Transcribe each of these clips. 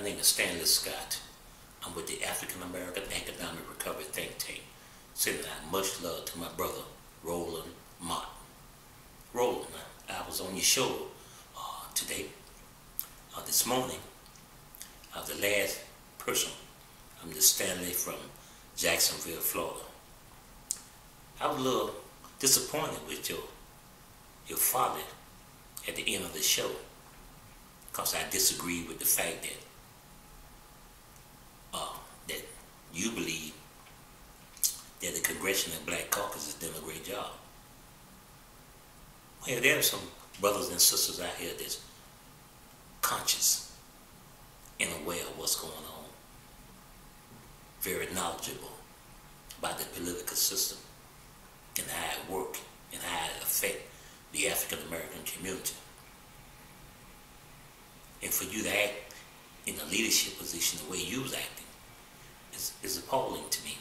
name is Stanley Scott. I'm with the African American Economic Recovery Think Tank, sending out much love to my brother, Roland Martin. Roland, I was on your show today, this morning. I was the last person. I'm the Stanley from Jacksonville, Florida. I was a little disappointed with your father at the end of the show, because I disagreed with the fact that that you believe that the Congressional Black Caucus is doing a great job. Well, there are some brothers and sisters out here that's conscious and aware of what's going on, very knowledgeable about the political system and how it works and how it affects the African American community. And for you to act in a leadership position the way you was acting is appalling to me.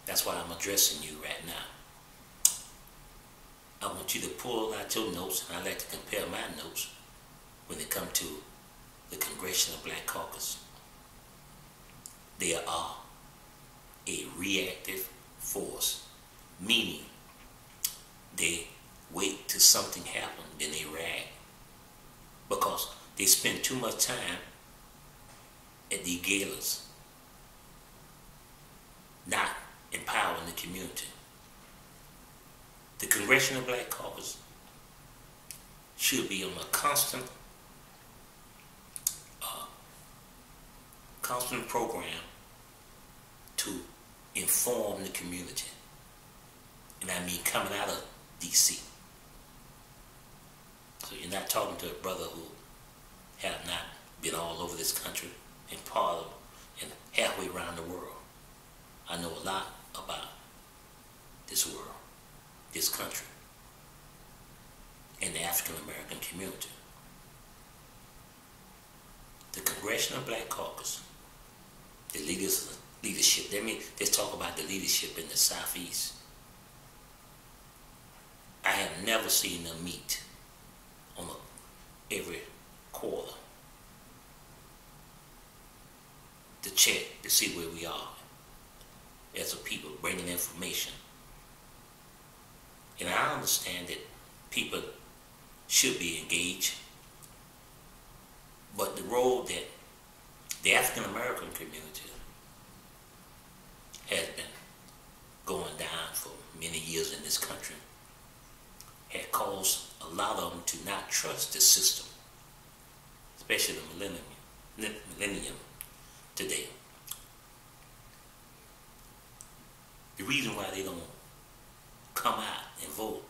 That's why I'm addressing you right now. I want you to pull out your notes, and I like to compare my notes when it comes to the Congressional Black Caucus. They are a reactive force, meaning they wait till something happens, then they react, because they spend too much time at the galas, not empowering the community. The Congressional Black Caucus should be on a constant program to inform the community. And I mean coming out of DC. So you're not talking to a brother who have not been all over this country and part of and halfway around the world. I know a lot about this world, this country, and the African American community. The Congressional Black Caucus, the leadership, let's talk about the leadership in the Southeast. I have never seen them meet on every quarter to check to see where we are as a people, bringing information. And I understand that people should be engaged, but the role that the African American community has been going down for many years in this country had caused a lot of them to not trust the system, especially the millennium today. The reason why they don't come out and vote,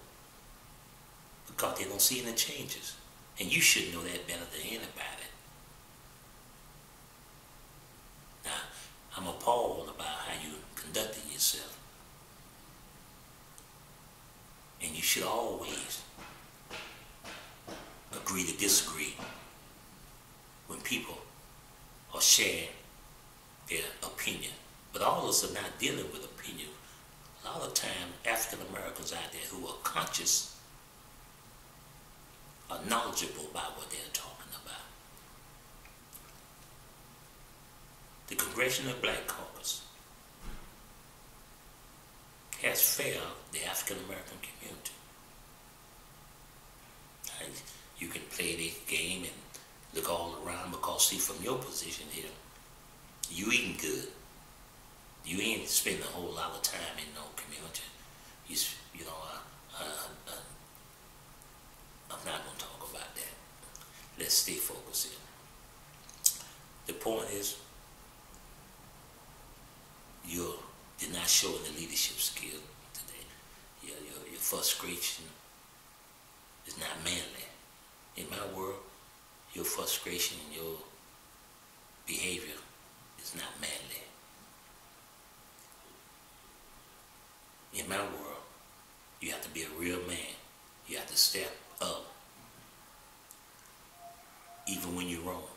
because they don't see any changes. And you should know that better than anybody. Now, I'm appalled about how you conducted yourself. And you should always agree to disagree when people are sharing their opinion. But all of us are not dealing with opinion. A lot of times, African Americans out there who are conscious, are knowledgeable about what they're talking about. The Congressional Black Caucus has failed the African American community. You can play the game and look all around, because see, from your position here, you eating good. You ain't spending a whole lot of time in no community. I'm not going to talk about that. Let's stay focused here. The point is, you did not show the leadership skill today. Your frustration is not manly. In my world, your frustration and your behavior is not manly. In my world, you have to be a real man. You have to step up, even when you're wrong.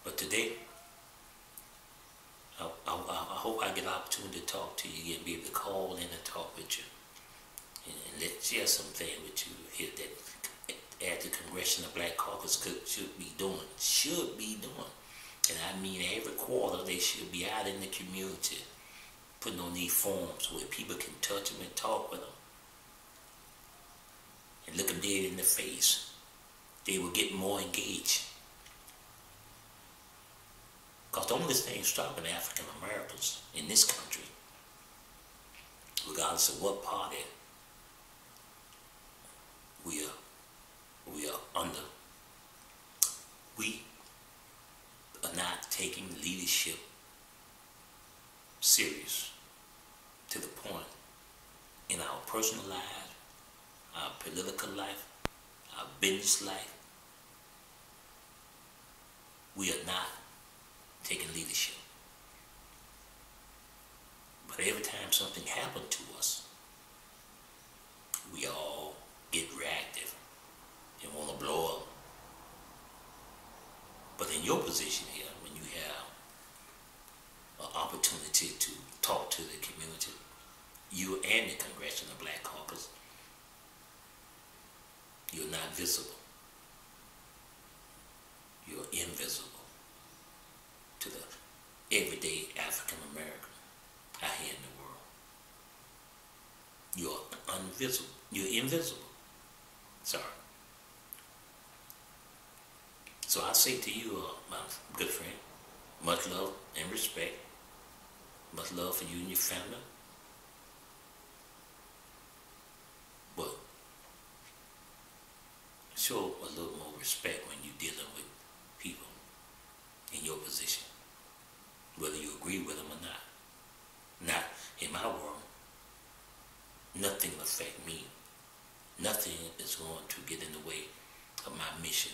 But today, I hope I get an opportunity to talk to you again, be able to call in and talk with you, and let's share something with you here that as the Congressional Black Caucus should be doing. And I mean every quarter they should be out in the community putting on these forums where people can touch them and talk with them and look them dead in the face. They will get more engaged. Because the only thing stopping African Americans in this country, regardless of what party we are under, we are not taking leadership serious to the point in our personal life, our political life, our business life. We are not taking leadership. But every time something happened to us, we all get reactive and want to blow up. But in your position here, when you have an opportunity to talk to the community, you and the Congressional Black Caucus, you're not visible. You're invisible to the everyday African American out here in the world. You're invisible. You're invisible. Sorry. So I say to you, my good friend, much love and respect. Much love for you and your family. But show a little more respect when you're dealing with people in your position, whether you agree with them or not. Not in my world. Nothing will affect me. Nothing is going to get in the way of my mission.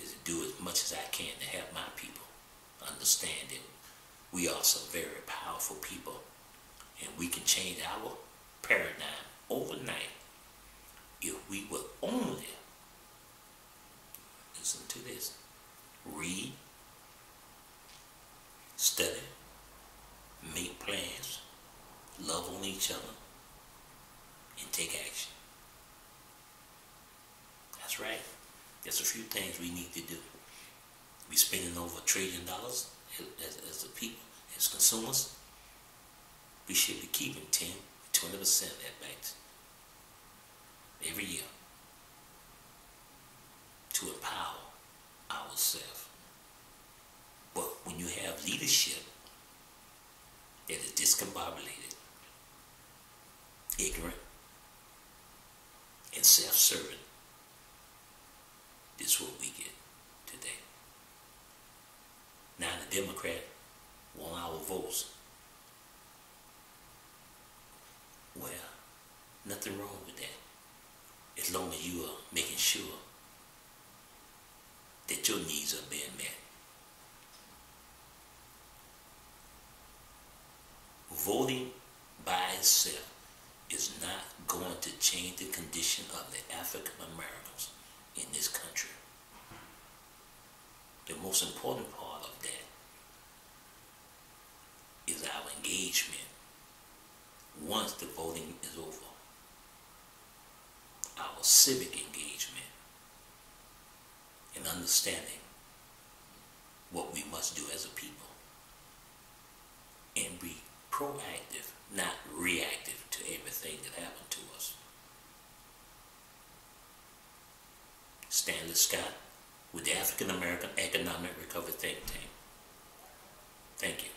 Is to do as much as I can to help my people understand that we are some very powerful people, and we can change our paradigm overnight if we will only, listen to this, read, study, make plans, love on each other, and take action. That's right. There's a few things we need to do. We're spending over $1 trillion as a people, as consumers. We should be keeping 10, 20% of that back every year to empower ourselves. But when you have leadership that is discombobulated, ignorant, and self-serving, this is what we get today. Now the Democrat want our votes. Well, nothing wrong with that, as long as you are making sure that your needs are being met. Voting by itself is not going to change the condition of the African Americans in this country. The most important part of that is our engagement once the voting is over. Our civic engagement and understanding what we must do as a people and be proactive, not reactive to everything that happened to us. Stanley Scott with the African American Economic Recovery Think Tank. Thank you.